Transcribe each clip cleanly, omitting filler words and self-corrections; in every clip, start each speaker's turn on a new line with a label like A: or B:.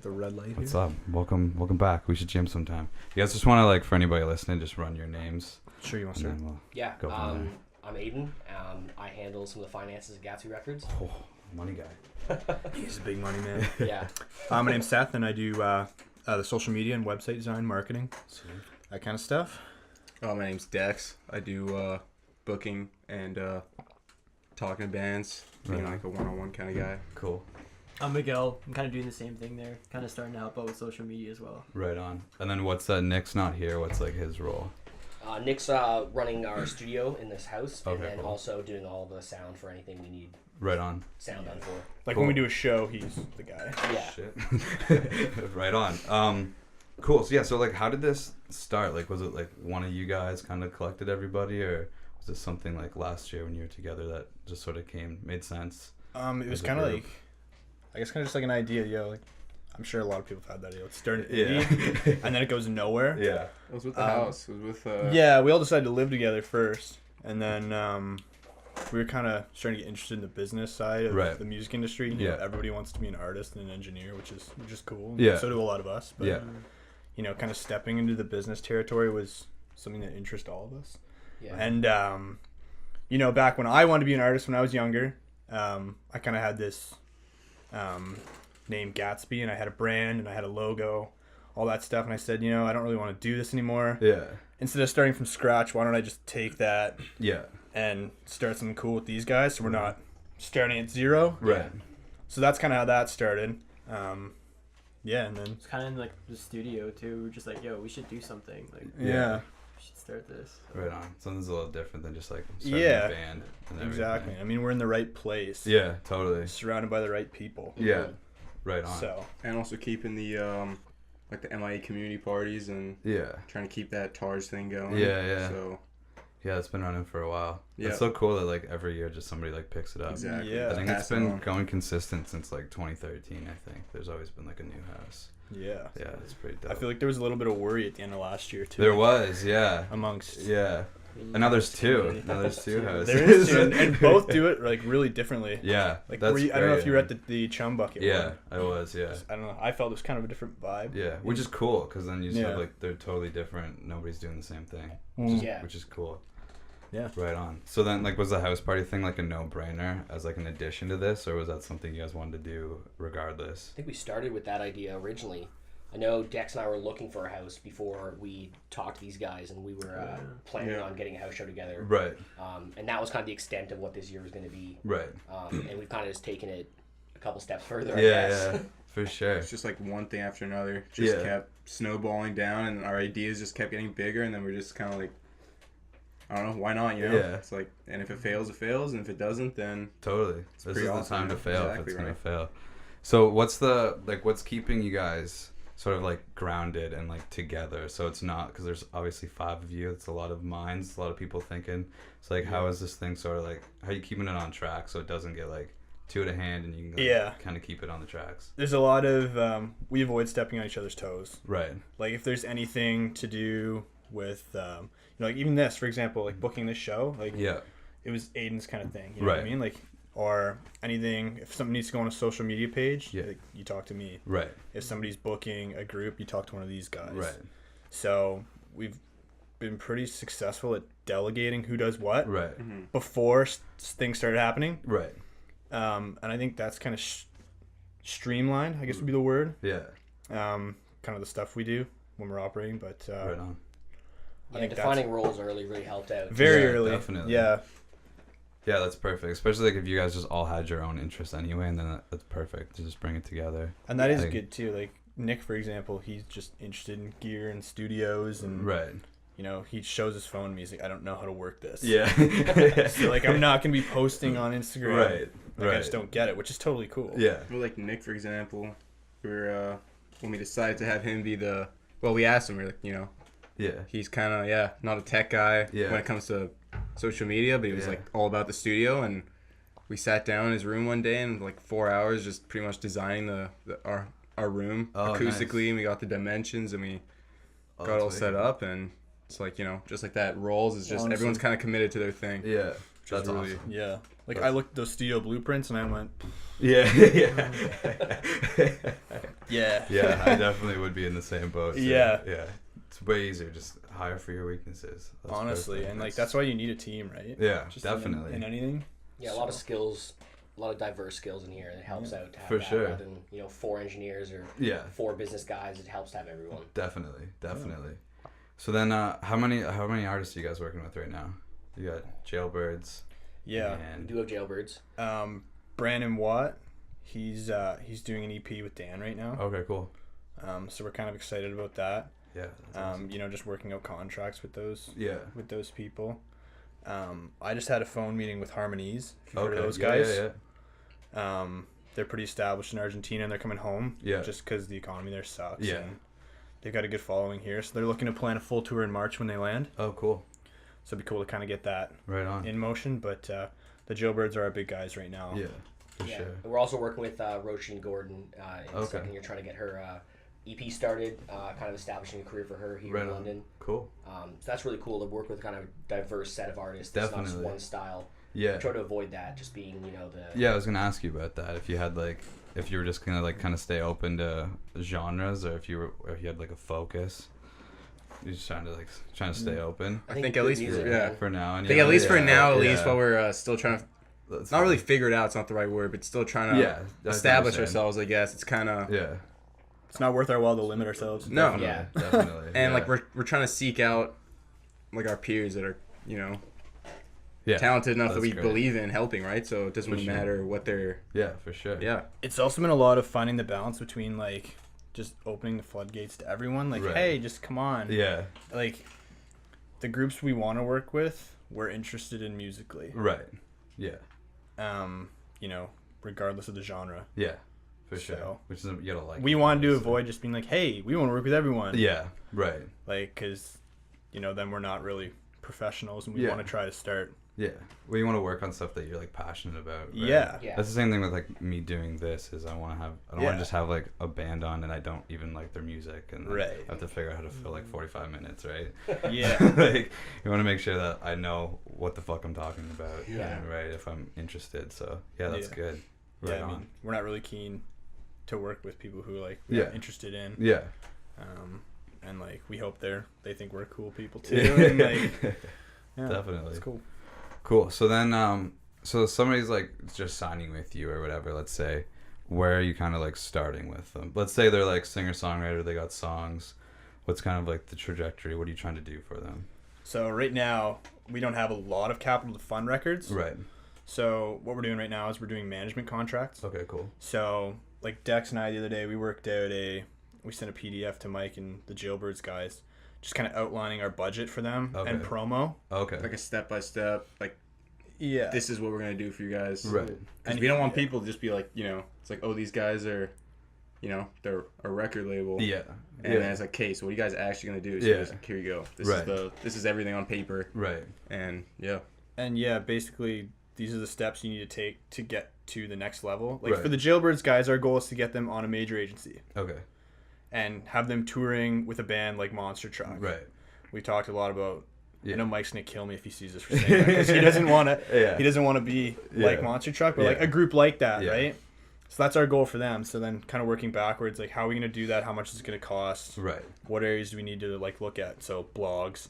A: the red light here.
B: What's up? Welcome back. We should jam sometime. You guys just want to, like, for anybody listening, just run your names.
A: Sure, you want to start?
B: We'll
C: Yeah.
B: go from
C: I'm Aiden. I handle some of the finances at Gattsby Records.
B: there. Oh, money guy.
A: He's a big money man.
C: Yeah.
A: My name's Seth, and I do the social media and website design, marketing, that kind of stuff.
D: My name's Dex. I do booking and talking to bands, being like a one-on-one kind of guy.
B: Cool.
E: I'm Miguel. I'm kind of doing the same thing there. Kind of starting to help out with social media as well.
B: Right on. And then what's Nick's not here? What's, like, his role?
C: Nick's running our studio in this house, and
B: Okay,
C: then
B: cool.
C: also doing all the sound for anything we need
B: Right on.
C: sound done for.
A: Like
B: Cool.
A: when we do a show, he's the guy.
C: Yeah.
B: Shit. Right on. Cool. So, yeah, so, like, how did this start? Like, was it, like, one of you guys kind of collected everybody, or was this something, like, last year when you were together that just sort of made sense?
A: It was
B: As a
A: kind of
B: group.
A: like, I guess kind of just like an idea, like, I'm sure a lot of people have had that idea. Let's start an
B: Yeah.
A: indie, and then it goes nowhere.
B: Yeah.
D: It was with the house. It was with
A: Yeah, we all decided to live together first, and then we were kind of starting to get interested in the business side of
B: Right.
A: the music industry. You
B: Yeah.
A: know, everybody wants to be an artist and an engineer, which is cool.
B: Yeah.
A: So do a lot of us. But,
B: Yeah.
A: you know, kind of stepping into the business territory was something that interested all of us.
C: Yeah.
A: And, you know, back when I wanted to be an artist when I was younger, I kind of had this name Gattsby, and I had a brand, and I had a logo, all that stuff. And I said, you know, I don't really want to do this anymore.
B: Yeah.
A: Instead of starting from scratch, why don't I just take that
B: Yeah.
A: and start something cool with these guys so we're not starting at zero?
B: Right.
A: So that's kind of how that started. Yeah, and then...
E: It's kind of in like the studio too. We're just like, yo, we should do something. Like,
A: Yeah.
E: we should start this.
B: Right on. Something's a little different than just, like, starting
A: Yeah.
B: a band and everything.
A: Exactly. I mean, we're in the right place.
B: Yeah, totally.
A: Surrounded by the right people.
B: Yeah. Right on.
A: So...
D: and also keeping the like the MIE community parties and
B: Yeah.
D: trying to keep that Targe thing going.
B: Yeah.
D: So
B: Yeah, it's been running for a while.
D: Yeah.
B: It's so cool that, like, every year just somebody, like, picks it up.
D: exactly.
A: Yeah.
B: I think it's
D: Pass it
B: been
D: on.
B: going consistent since, like, 2013, I think. There's always been, like, a new house.
A: Yeah.
B: Yeah, it's pretty dope.
A: I feel like there was a little bit of worry at the end of last year, too.
B: There was, yeah.
A: Amongst...
B: Yeah. And now there's two. Now there's two houses.
A: There is two, and both do it, like, really differently.
B: Yeah.
A: Like,
B: that's
A: I don't know if you were
B: great,
A: at the Chum Bucket
B: Yeah,
A: one.
B: I was, yeah.
A: I don't know. I felt it was kind of a different vibe.
B: Yeah, which is cool, because then you just have,
A: Yeah.
B: like, they're totally different. Nobody's doing the same thing.
A: Mm.
C: Yeah.
B: Which is cool.
A: Yeah.
B: Right on. So then, like, was the house party thing, like, a no-brainer as, like, an addition to this, or was that something you guys wanted to do regardless?
C: I think we started with that idea originally. I know Dex and I were looking for a house before we talked to these guys, and we were planning on getting a house show together.
B: Right.
C: And that was kind of the extent of what this year was going to be.
B: Right.
C: And we've kind of just taken it a couple steps further, I
B: Yeah,
C: guess.
B: yeah, for sure.
D: It's just like one thing after another. Just
B: Yeah.
D: kept snowballing down, and our ideas just kept getting bigger, and then we're just kind of like, I don't know, why not? You know?
B: Yeah.
D: It's like, and if it fails, it fails, and if it doesn't, then
B: Totally. This is
D: pretty
B: the
D: awesome,
B: time to
D: yeah.
B: fail if
D: Exactly
B: it's going
D: right.
B: to fail. So what's keeping you guys sort of, like, grounded and, like, together? So it's not, because there's obviously 5 of you. It's a lot of minds, a lot of people thinking. So, like, how is this thing sort of, like, how are you keeping it on track so it doesn't get, like, too at a hand and you can, like, kind of keep it on the tracks?
A: There's a lot of... we avoid stepping on each other's toes.
B: Right.
A: Like, if there's anything to do with... you know, like, even this, for example, like, booking this show, like,
B: Yeah.
A: it was Aiden's kind of thing. You know what I
B: Right.
A: mean? Like, or anything... If something needs to go on a social media page,
B: Yeah.
A: like, you talk to me.
B: Right.
A: If somebody's booking a group, you talk to one of these guys.
B: Right.
A: So we've been pretty successful at delegating who does what
B: Right.
A: before things started happening.
B: Right.
A: And I think that's kind of streamlined, I guess would be the word.
B: Yeah.
A: Kind of the stuff we do when we're operating. But
B: Right on.
C: Yeah,
A: think
C: defining roles early really helped out.
A: very
B: Yeah,
A: early.
B: definitely.
A: Yeah.
B: Yeah, that's perfect. Especially, like, if you guys just all had your own interests anyway, and then that's perfect to just bring it together.
A: And that is
B: Like-
A: good too. Like Nick, for example, he's just interested in gear and studios, and
B: Right.
A: you know, he shows his phone to me. He's like, I don't know how to work this.
B: Yeah.
A: So, like, I'm not gonna be posting on Instagram.
B: Right.
A: Like,
B: Right.
A: I just don't get it, which is totally cool.
B: Yeah.
D: well, like Nick, for example, we're when we decided to have him be the, well, we asked him, we're like, you know,
B: Yeah.
D: he's kind of not a tech guy
B: Yeah.
D: when it comes to social media, but he was
B: Yeah.
D: like all about the studio, and we sat down in his room one day and like 4 hours just pretty much designing our room acoustically,
B: nice.
D: and we got the dimensions, and we got
B: that's
D: all
B: wicked.
D: set up, and it's like, you know, just like that rolls is just
A: Honestly.
D: everyone's kind of committed to their thing.
B: Yeah. That's
D: really
B: awesome.
A: Yeah. Like,
B: That's-
A: I looked at those studio blueprints and I went,
B: Yeah, yeah.
A: yeah.
B: Yeah, I definitely would be in the same boat. So,
A: Yeah.
B: Yeah. It's way easier. Just hire for your weaknesses. That's
A: Honestly.
B: perfect.
A: And, like, that's why you need a team, right?
B: Yeah,
A: Just
B: definitely.
A: In anything.
C: Yeah, a lot of skills, a lot of diverse skills in here, and it helps out to have
B: For
C: that
B: sure.
C: rather than 4 engineers or
B: Yeah,
C: 4 business guys. It helps to have everyone.
B: definitely. So then, how many artists are you guys working with right now? You got Jailbirds.
A: Yeah.
C: We
B: And
C: do have Jailbirds.
A: Brandon Watt, he's doing an EP with Dan right now.
B: okay, cool.
A: So we're kind of excited about that.
B: Yeah. That's awesome.
A: Just working out contracts with those people. I just had a phone meeting with Harmonies. If you've heard of those guys.
B: Yeah.
A: They're pretty established in Argentina and they're coming home.
B: Yeah.
A: Just because the economy there sucks.
B: Yeah.
A: And they've got a good following here, so they're looking to plan a full tour in March when they land.
B: Oh, cool.
A: So it'd be cool to kind of get that
B: Right on.
A: in motion. But the Jailbirds are our big guys right now.
B: Yeah, for
C: Yeah,
B: sure.
C: and we're also working with Roisin Gordon in
B: Okay.
C: second year, trying to get her EP started, kind of establishing a career for her here
B: Right
C: in
B: on.
C: London.
B: Cool.
C: So that's really cool to work with kind of a diverse set of artists. It's not just
B: Definitely.
C: one style.
B: Yeah.
C: I try to avoid that, just being the
B: Yeah, I was gonna ask you about that. If you had if you were just gonna kind of stay open to genres, or if you had like a focus. You're just trying to stay open
D: I think
C: good
D: at least
C: music,
D: yeah.
C: man.
B: for now. And
D: I think at least for now, at least
B: yeah.
D: while we're still trying to,
B: That's
D: not really
B: fine.
D: figure it out. It's not the right word, but still trying to
B: Yeah, that's
D: establish
B: what I'm saying.
D: ourselves. I guess it's kind of
B: Yeah.
A: It's not worth our while to limit ourselves.
D: No.
B: Definitely,
C: Yeah.
B: definitely.
D: and
B: yeah.
D: like we're trying to seek out like our peers that are
B: yeah.
D: talented enough that
B: That's
D: we
B: great.
D: believe in helping, right? So it doesn't
B: For
D: really
B: sure.
D: matter what they're
B: Yeah, for sure.
D: yeah.
A: It's also been a lot of finding the balance between like just opening the floodgates to everyone. Like,
B: Right.
A: hey, just come on.
B: Yeah.
A: Like, the groups we want to work with, we're interested in musically.
B: Right. Yeah.
A: Regardless of the genre.
B: Yeah. For sure.
A: So,
B: Which is you gotta like.
A: We
B: it,
A: want to
B: obviously.
A: avoid just being like, hey, we want to work with everyone.
B: Yeah. Right.
A: Like, because, then we're not really professionals and we
B: Yeah.
A: want to try to start.
B: Yeah. Well, you want to work on stuff that you're like passionate about. Right?
A: Yeah.
C: Yeah.
B: That's the same thing with like me doing this. Is I don't want to
A: Yeah.
B: just have like a band on and I don't even like their music and then
A: Right.
B: I have to figure out how to fill like 45 minutes, right?
A: Yeah.
B: Like you want to make sure that I know what the fuck I'm talking about.
C: Yeah.
B: Right. If I'm interested. So yeah, that's
A: Yeah.
B: good. Right
A: Yeah, I
B: on.
A: mean, we're not really keen to work with people who like
B: Yeah.
A: we're interested in.
B: Yeah.
A: And like we hope they think we're cool people too. And like, yeah,
B: Definitely.
A: it's cool.
B: Cool. So then, so somebody's like just signing with you or whatever. Let's say, where are you kind of like starting with them? Let's say they're like singer songwriter. They got songs. What's kind of like the trajectory? What are you trying to do for them?
A: So right now we don't have a lot of capital to fund records.
B: Right.
A: So what we're doing right now is we're doing management contracts.
B: Okay. Cool.
A: So like Dex and I the other day we worked out we sent a PDF to Mike and the Jailbirds guys, just kind of outlining our budget for them and
B: Okay.
A: promo.
B: Okay.
D: Like a step by step, like
A: Yeah.
D: this is what we're gonna do for you guys.
B: Right.
D: Because
A: And
D: we don't want
A: yeah.
D: people to just be like, it's like, oh, these guys are, they're a record label.
B: Yeah.
D: And
B: yeah.
D: then it's like, okay, so what are you guys actually gonna do? So
B: Yeah.
D: it's like, here you go.
B: Right.
D: This is everything on paper.
B: Right.
D: And yeah.
A: And yeah, basically these are the steps you need to take to get to the next level. Like
B: Right.
A: for the Jailbirds guys, our goal is to get them on a major agency
B: Okay.
A: and have them touring with a band like Monster Truck.
B: Right.
A: We talked a lot about.
B: Yeah.
A: I know Mike's gonna kill me if he sees this for saying that because he doesn't want to.
B: Yeah.
A: He doesn't want to be like
B: Yeah.
A: Monster Truck, but like
B: Yeah.
A: a group like that,
B: Yeah.
A: right? So that's our goal for them. So then, kind of working backwards, like how are we gonna do that? How much is it gonna cost?
B: Right.
A: What areas do we need to like look at? So blogs,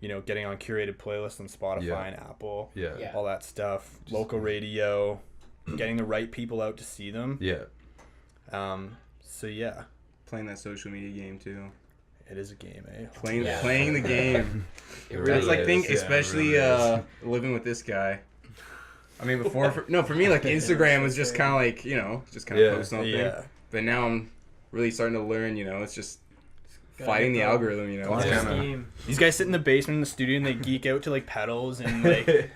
A: getting on curated playlists on Spotify
B: Yeah.
A: and Apple,
B: Yeah.
C: Yeah.
A: all that stuff. Local radio, getting the right people out to see them.
B: Yeah.
A: So yeah,
D: Playing that social media game too.
A: it is a game, eh?
D: Playing the game.
C: It
B: It
C: really
D: That's like
B: is.
D: thing,
B: Yeah, it
D: especially
B: really is.
D: living with this guy. I mean, before for me, like Instagram was just kind of like just kind of
B: Yeah.
D: post something.
A: Yeah.
D: But now I'm really starting to learn. It's just
E: Gotta
D: fighting the
E: get the-
D: algorithm. It's
A: Yeah.
D: kinda,
E: Game.
A: These guys sit in the basement in the studio and they geek out to like pedals and like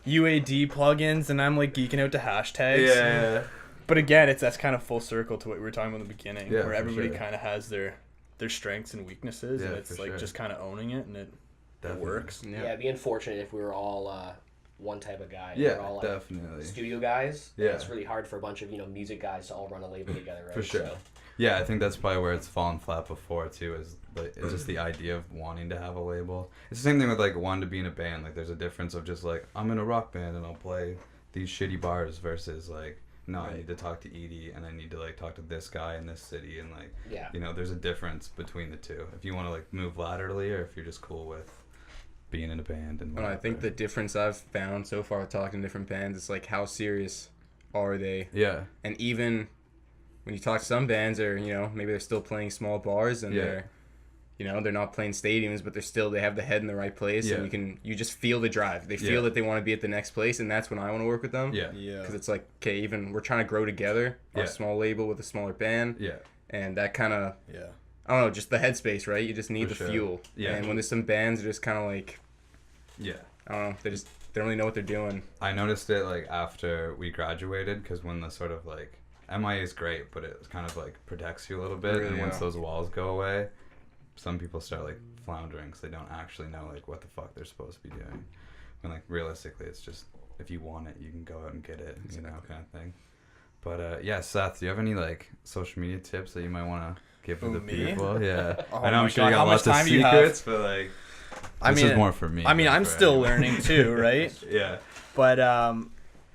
A: UAD plugins, and I'm like geeking out to hashtags.
B: Yeah.
A: But again, that's kind of full circle to what we were talking about in the beginning,
B: Yeah,
A: where
B: for
A: everybody
B: sure.
A: kind of has their strengths and weaknesses, and
B: Yeah,
A: it's
B: for
A: like
B: sure.
A: just kind of owning it, and it
B: Definitely.
A: works.
C: Yeah, it'd be unfortunate if we were all one type of guy.
B: Yeah.
C: We're all
B: Definitely.
C: studio guys.
B: Yeah.
C: It's really hard for a bunch of music guys to all run a label together, right?
B: For sure.
C: So,
B: Yeah, I think that's probably where it's fallen flat before too. Is like it's just the idea of wanting to have a label. It's the same thing with like wanting to be in a band. Like there's a difference of just like I'm in a rock band and I'll play these shitty bars versus like no, I need to talk to Edie and I need to like talk to this guy in this city and like you know there's a difference between the two. If you want to like move laterally or if you're just cool with being in a band and
D: I think the difference I've found so far talking to different bands is like how serious are they?
B: Yeah.
D: And even when you talk to some bands, or you know maybe they're still playing small bars and they're, you know, they're not playing stadiums, but they have the head in the right place, and you just feel the drive. They feel that they want to be at the next place, and that's when I want to work with them.
A: Yeah.
D: Because it's like, okay, even we're trying to grow together, a small label with a smaller band.
B: Yeah.
D: And that kind of I don't know, just the headspace, right? You just need the fuel.
B: Yeah.
D: And when there's some bands that are just kind of like, I don't know, they don't really know what they're doing.
B: I noticed it like after we graduated, because when the sort of like MIA is great, but it kind of like protects you a little bit, and once those walls go away, some people start like floundering because they don't actually know like what the fuck they're supposed to be doing. And like realistically, it's just if you want it, you can go out and get it, you know, kind of thing. But yeah, Seth, do you have any like social media tips that you might want to give to the people? Yeah,
A: Oh
B: I know
A: my
B: I'm sure you
A: God,
B: got
A: how much
B: lots of
A: time do you have?
B: secrets, but like this is more for me.
A: I mean,
B: than
A: I'm
B: for
A: still
B: anyone.
A: learning too, right?
B: Yeah.
A: But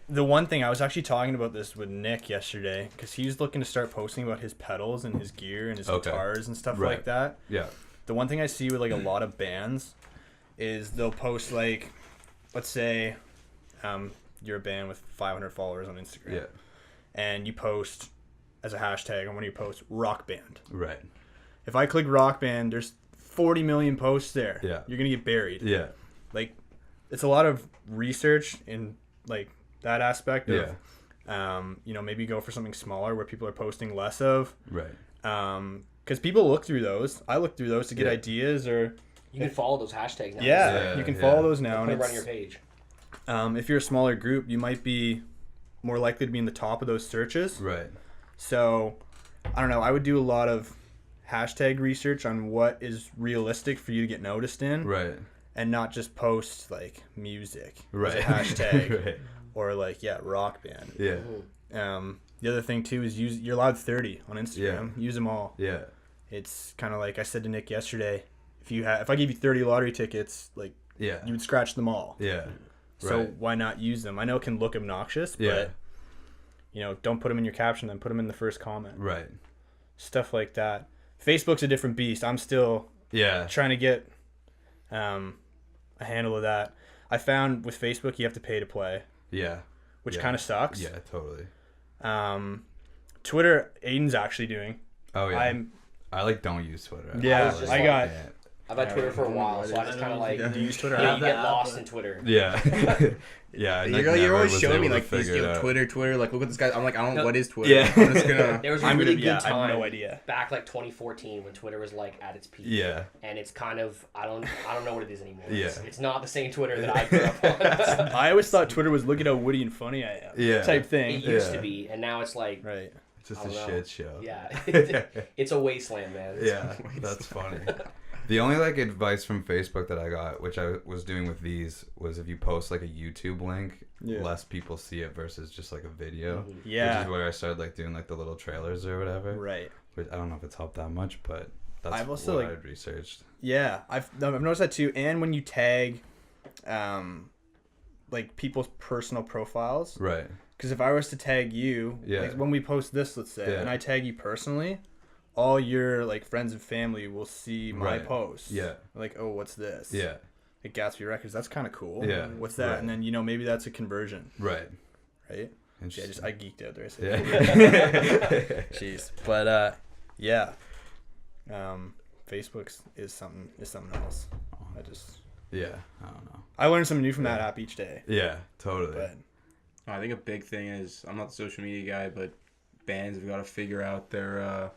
A: the one thing I was actually talking about this with Nick yesterday, because he was looking to start posting about his pedals and his gear and his guitars and stuff like that.
B: Yeah.
A: The one thing I see with like a lot of bands is they'll post like, let's say, you're a band with 500 followers on Instagram.
B: Yeah.
A: And you post as a hashtag on one of your posts, rock band.
B: Right.
A: If I click rock band, there's 40 million posts there.
B: Yeah.
A: You're going to get buried.
B: Yeah.
A: Like, it's a lot of research in like that aspect of, you know, maybe go for something smaller where people are posting less of.
B: Right.
A: Because people look through those. I look through those to get ideas or...
C: You can follow those hashtags now.
A: Yeah, you can follow those now.
C: Put
A: And
C: them on your page.
A: if you're a smaller group, you might be more likely to be in the top of those searches.
B: Right.
A: So, I don't know. I would do a lot of hashtag research on what is realistic for you to get noticed in.
B: Right.
A: And not just post, like, music
B: Right.
A: as a hashtag.
B: Right.
A: Or, like, rock band.
B: Yeah.
A: The other thing, too, is you're allowed 30 on Instagram.
B: Yeah.
A: Use them all.
B: Yeah.
A: It's kind of like I said to Nick yesterday. If I gave you 30 lottery tickets, like,
B: Yeah.
A: you would scratch them all.
B: Yeah.
A: So
B: Right.
A: why not use them? I know it can look obnoxious, but you know, don't put them in your caption. Then put them in the first comment.
B: Right.
A: Stuff like that. Facebook's a different beast. I'm still trying to get a handle of that. I found with Facebook you have to pay to play.
B: Yeah.
A: Which kind of sucks.
B: Yeah, totally.
A: Twitter, Aiden's actually doing.
B: Oh yeah. I like don't use Twitter.
C: I've had Twitter for a while, so I just kind of like
A: Do you use Twitter?
C: you get lost in Twitter.
B: Yeah. Yeah.
D: You're always showing me like these Twitter. Like, look at this guy. I'm like, I don't know what is Twitter.
B: Yeah.
D: I'm just gonna.
C: There was a really good
A: I
C: time.
A: have no idea.
C: Back like 2014 when Twitter was like at its peak.
B: Yeah.
C: And it's kind of I don't know what it is anymore.
B: Yeah.
C: It's not the same Twitter that I grew up on.
A: I always thought Twitter was look at how witty and funny I am.
B: Yeah.
A: Type
C: It
A: thing.
C: used to be, and now it's like
A: Right.
B: It's just
C: I
B: a
C: don't know.
B: shit show.
C: Yeah, it's a wasteland, man.
B: Yeah. That's funny. The only like advice from Facebook that I got, which I was doing with these, was if you post like a YouTube link, less people see it versus just like a video.
A: Yeah.
B: Which is where I started like doing like the little trailers or whatever.
A: Right.
B: Which I don't know if it's helped that much, but that's
A: I've also,
B: what
A: like-
B: I'd researched.
A: Yeah, I've noticed that too. And when you tag, like people's personal profiles,
B: Right.
A: because if I was to tag you, like when we post this, let's say, and I tag you personally, all your like friends and family will see my post.
B: Yeah.
A: Like, oh, what's this?
B: Yeah.
A: Like Gattsby Records, that's kind of cool.
B: Yeah.
A: What's that?
B: Right.
A: And then maybe that's a conversion,
B: Right.
A: right? Yeah,
B: Interesting.
A: I geeked out there. So
B: Yeah.
A: Jeez, but yeah, Facebook is something else.
B: Yeah. I don't know.
A: I learn something new from that app each day.
B: Yeah. Totally.
A: But
D: I think a big thing is I'm not the social media guy, but bands have got to figure out their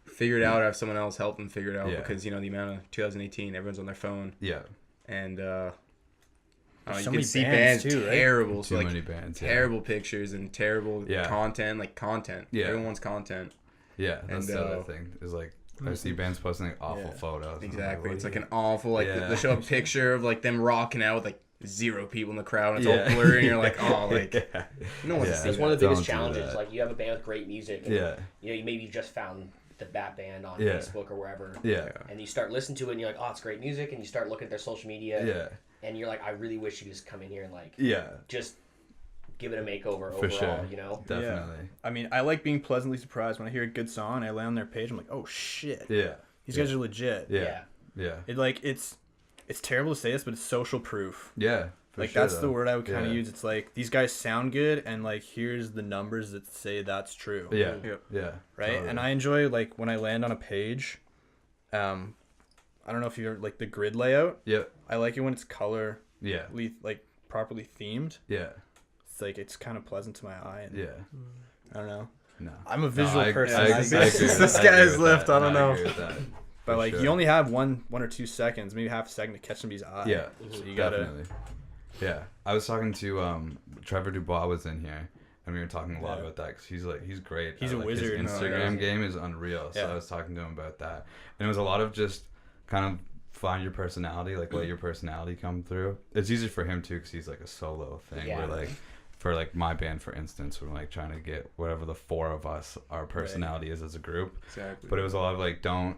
D: figure it out or have someone else help them figure it out because you know the amount of 2018 everyone's on their phone
B: Yeah.
D: and you
A: so
D: can
A: many
D: see
A: bands
D: bands
A: too, right?
D: terrible
B: Too
D: so like
B: many bands.
D: terrible pictures and terrible content.
B: Yeah.
D: Everyone wants content.
B: Yeah. That's
D: And,
B: the other thing. Is like I see bands posting like awful photos.
D: Exactly.
B: What
D: it's
B: do
D: like
B: you-
D: an awful they show a picture of like them rocking out with like 0 people in the crowd and it's all blurry and you're like, oh, like no one's
C: It's
D: seeing
C: one of the biggest
B: Don't do
C: challenges.
B: that.
C: Like you have a band with great music. And, you know, you maybe just found that band on Facebook or wherever. And you start listening to it and you're like, oh, it's great music. And you start looking at their social media. And you're like, I really wish you could just come in here and like just give it a makeover
B: For
C: overall,
B: sure.
C: you know?
B: Definitely.
A: I mean, I like being pleasantly surprised when I hear a good song and I land on their page. I'm like, oh shit.
B: Yeah.
A: These guys are legit.
B: Yeah.
A: It like it's terrible to say this, but it's social proof.
B: Yeah.
A: Like that's the word I would kind of use. It's like these guys sound good, and like here's the numbers that say that's true.
B: Yeah.
A: Right.
B: Totally.
A: And I enjoy like when I land on a page. I don't know if you're like the grid layout.
B: Yep.
A: I like it when it's color.
B: Yeah.
A: Like properly themed.
B: Yeah.
A: It's like it's kind of pleasant to my eye. And I don't know.
B: No.
A: I'm a visual person.
B: I agree with
D: This
B: that.
D: guy's
B: agree with
D: lift,
B: that.
D: I don't know.
B: agree with that.
A: But
B: For
A: like
B: sure.
A: you only have one or 2 seconds, maybe half a second to catch somebody's eye.
B: Yeah.
A: So you gotta.
B: Definitely. Yeah. I was talking to Trevor Dubois was in here, and we were talking a lot about that because he's great.
A: He's a
B: like,
A: wizard.
B: His Instagram game is unreal. So I was talking to him about that, and it was a lot of just kind of find your personality, like let your personality come through. It's easy for him too because he's like a solo thing.
C: Yeah.
B: Where like for like my band, for instance, we're like trying to get whatever the 4 of us our personality is as a group.
D: Exactly.
B: But it was a lot of like don't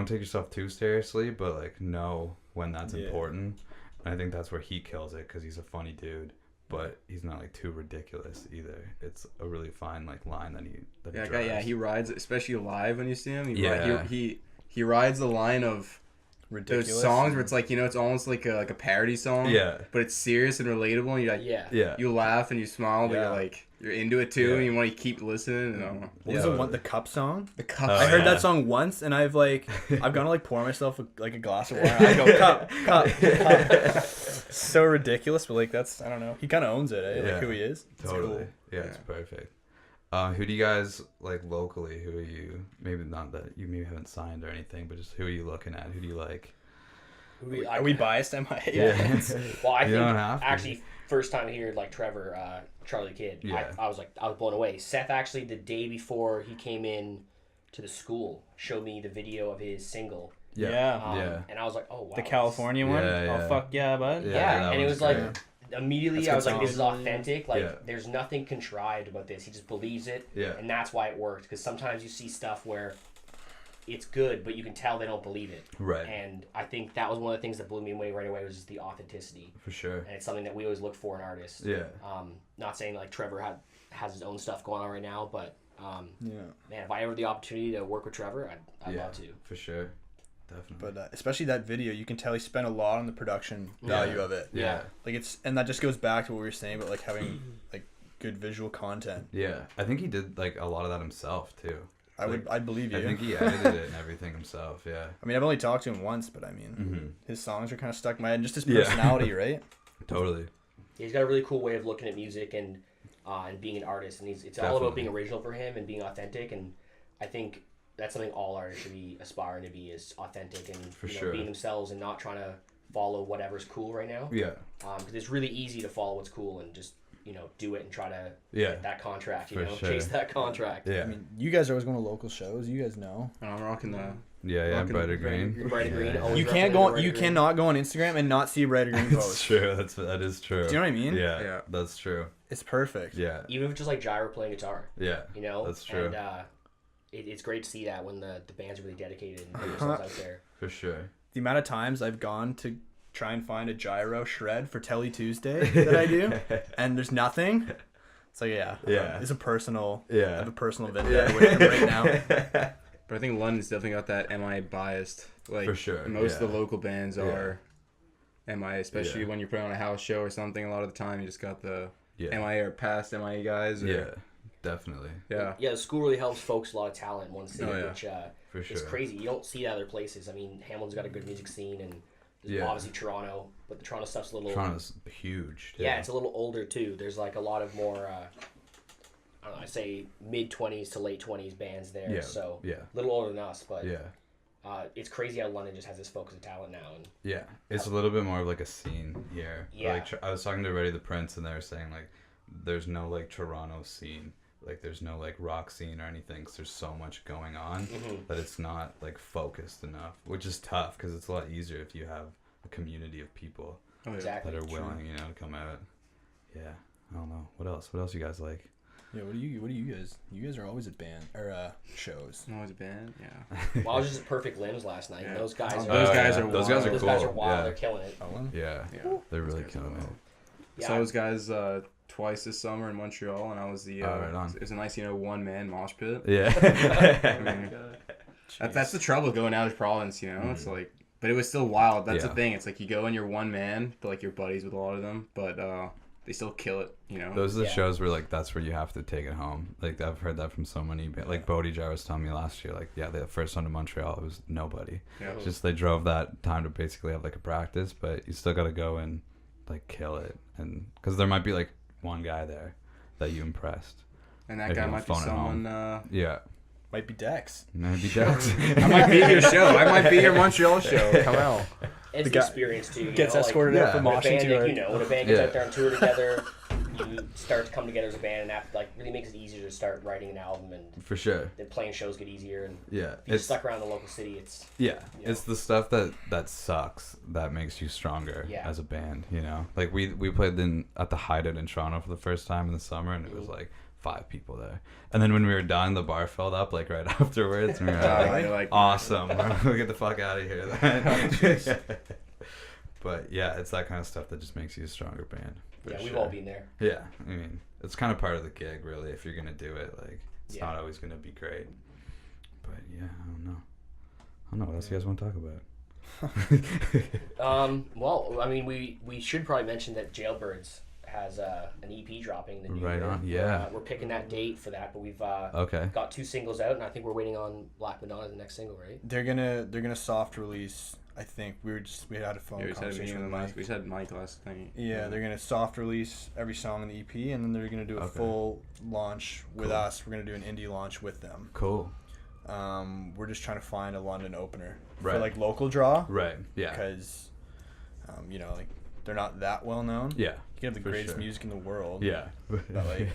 B: take yourself too seriously, but like know when that's important. And I think that's where he kills it because he's a funny dude, but he's not like too ridiculous either. It's a really fine like line that he drives.
D: he rides, especially live when you see him.
B: Yeah.
D: He rides the line of
A: Ridiculous.
D: those songs where it's like, you know, it's almost like a parody song.
B: Yeah.
D: But it's serious and relatable, and you're like, you laugh and you smile, but you're into it too, and you want to keep listening. And
A: What was the cup song?
D: the cup.
A: I heard that song once, and I've gone to like pour myself a glass of water. I go cup. So ridiculous, but like that's I don't know. He kind of owns it, eh? Like who he is. It's
B: Totally.
A: cool.
B: Yeah, it's perfect. Who do you guys like locally? Who are you? Maybe not that you maybe haven't signed or anything, but just who are you looking at? Who do you like?
A: Are we biased? Am I?
B: Yeah.
C: Well, I
B: You
C: think
B: don't have to.
C: actually first time here like Trevor, Charlie Kidd, I was blown away. Seth actually the day before he came in to the school showed me the video of his single.
A: Yeah.
C: And I was like, oh wow.
A: The California one.
B: Yeah.
A: Oh fuck yeah, bud.
C: Yeah,
B: that
C: and it
B: one's
C: was like
B: great.
C: immediately
A: That's
C: I was
A: good
C: like, this is
A: song.
C: authentic. Like
B: Yeah.
C: there's nothing contrived about this. He just believes it.
B: Yeah.
C: And that's why it worked. Because sometimes you see stuff where it's good, but you can tell they don't believe it.
B: Right.
C: And I think that was one of the things that blew me away right away was just the authenticity.
B: For sure.
C: And it's something that we always look for in artists.
B: Yeah.
C: Not saying like Trevor has his own stuff going on right now, but
A: Yeah.
C: man, if I ever had the opportunity to work with Trevor, I'd love to.
B: For sure. Definitely.
A: But especially that video, you can tell he spent a lot on the production value of it.
B: Yeah.
A: Like and that just goes back to what we were saying about like having like good visual content.
B: Yeah. I think he did like a lot of that himself too.
A: I'd believe you.
B: I think he edited it and everything himself. Yeah.
A: I mean, I've only talked to him once, but I mean,
B: Mm-hmm.
A: his songs are kind of stuck in my head, and just his personality, right?
B: Totally.
C: He's got a really cool way of looking at music and being an artist, and it's all about being original for him and being authentic. And I think that's something all artists should be aspiring to be is authentic and being themselves and not trying to follow whatever's cool right now.
B: Yeah.
C: Because it's really easy to follow what's cool and just do it and try to get that contract. Chase that contract.
B: Yeah.
A: I mean, you guys are always going to local shows. You guys know.
D: And I'm rocking the.
B: Yeah. Brighter Green.
C: Brighter Green.
B: Yeah.
C: always
A: You can't
C: representing
A: go.
C: Brighter
A: You
C: Green.
A: cannot go on Instagram and not see a Brighter Green
B: That's
A: post.
B: true. That is true.
A: Do you know what I mean?
B: Yeah. That's true.
A: It's perfect.
B: Yeah.
C: Even if it's just like Gyro playing guitar.
B: Yeah.
C: That's
B: true.
C: And it's great to see that when the band's really dedicated and put themselves out there.
B: For sure.
A: The amount of times I've gone to try and find a gyro shred for Telly Tuesday that I do, and there's nothing. It's like it's a personal. I have a personal vendetta with him right now.
D: But I think London's definitely got that MI biased. Like
B: For sure,
D: most of the local bands are MI, especially
B: Yeah.
D: when you're putting on a house show or something. A lot of the time, you just got the
B: Yeah.
D: MI or past MI guys. Or,
B: Yeah. Definitely.
D: Yeah.
C: Yeah, the school really helps focus a lot of talent in one city,
D: Oh, yeah.
C: which
B: For sure.
C: is crazy. You don't see that other places. I mean, Hamlin's got a good music scene, and there's
B: Yeah.
C: obviously Toronto, but the Toronto stuff's a little...
B: Toronto's huge. Too.
C: Yeah, it's a little older, too. There's, like, a lot of more, I don't know, I'd say mid-20s to late 20s bands there,
B: Yeah.
C: so
B: Yeah.
C: a little older than us, but
B: Yeah.
C: it's crazy how London just has this focus of talent now. And
B: Yeah, it's a little bit more of like a scene here.
C: Yeah.
B: Like I was talking to Ready the Prince, and they were saying like, there's no like Toronto scene, like there's no like rock scene or anything. Cause there's so much going on that it's not like focused enough, which is tough because it's a lot easier if you have a community of people.
C: Exactly.
B: that are willing, you know, to come out. Yeah, I don't know. What else you guys like?
A: Yeah, what do you guys? You guys are always at band or shows.
D: Always a band, yeah.
C: Well, I was just at Perfect Limbs last night.
D: Yeah.
C: Those guys.
D: Those guys are
B: those
D: wild.
B: guys are
C: Those
B: cool.
C: guys are wild.
B: Yeah.
C: They're killing it.
B: Yeah, they're really killing it.
C: Yeah.
D: So those guys twice this summer in Montreal, and I was the
B: right on.
D: it was a nice one man mosh pit.
B: Yeah.
D: I mean, that's the trouble going out of province, you know. It's like, but it was still wild. That's the thing. It's like you go in your one man, but like you're buddies with a lot of them, but they still kill it, you know.
B: Those are the shows where like that's where you have to take it home. Like I've heard that from so many. Like Bodie Jar was telling me last year. Like the first one to Montreal, it was nobody.
D: Yeah.
B: Just they drove that time to basically have like a practice, but you still got to go and like kill it, and because there might be like one guy there that you impressed.
D: And that
B: Like,
D: guy
B: you
D: might be
B: phone it home.
D: someone.
B: Yeah,
A: Might be Dex.
B: maybe Dex.
D: I might be at your show. I might be your Montreal show. Come out.
C: It's
A: The
C: the
A: guy
C: experience too. You
A: Gets
C: know,
A: escorted
B: yeah.
A: out from
C: when a
A: moshing
C: band,
A: to
C: like,
A: our-
C: you know, when a band gets
B: Yeah.
C: out there on tour together, you start to come together as a band, and that like really makes it easier to start writing an album, and
B: For sure.
C: then playing shows get easier. And
B: Yeah,
C: if you're stuck around the local city, it's
B: Yeah,
C: you know.
B: it's the stuff that sucks that makes you stronger
C: Yeah.
B: as a band, you know? Like we played at the Hideout in Toronto for the first time in the summer, and it was like 5 people there. And then when we were done, the bar filled up like right afterwards, and we were like,
D: You're like,
B: awesome, we'll get the fuck out of here then. But yeah, it's that kind of stuff that just makes you a stronger band. for
C: yeah, we've
B: sure.
C: all been there.
B: Yeah, I mean, it's kind of part of the gig, really, if you're gonna do it. Like, it's
C: Yeah.
B: not always gonna be great. But yeah, I don't know what else you guys want to talk about.
C: Well, I mean, we should probably mention that Jailbirds has an EP dropping in the new
B: Right
C: year.
B: on, yeah.
C: We're picking that date for that, but we've
B: Okay.
C: got 2 singles out, and I think we're waiting on Black Madonna, the next single, right?
A: They're gonna soft release. I think we had a phone
D: Yeah, we just had a
A: conversation
D: meeting
A: with
D: with
A: Mike.
D: Mike. We just had Mike last night.
A: Yeah, they're gonna soft release every song in the EP, and then they're gonna do a
B: Okay.
A: full launch with
B: Cool.
A: us. We're gonna do an indie launch with them.
B: Cool.
A: We're just trying to find a London opener
B: Right.
A: for like local draw,
B: Right. Yeah.
A: because you know, like they're not that well known.
B: Yeah.
A: You can have the
B: for
A: greatest
B: sure.
A: music in the world.
B: Yeah.
A: But like,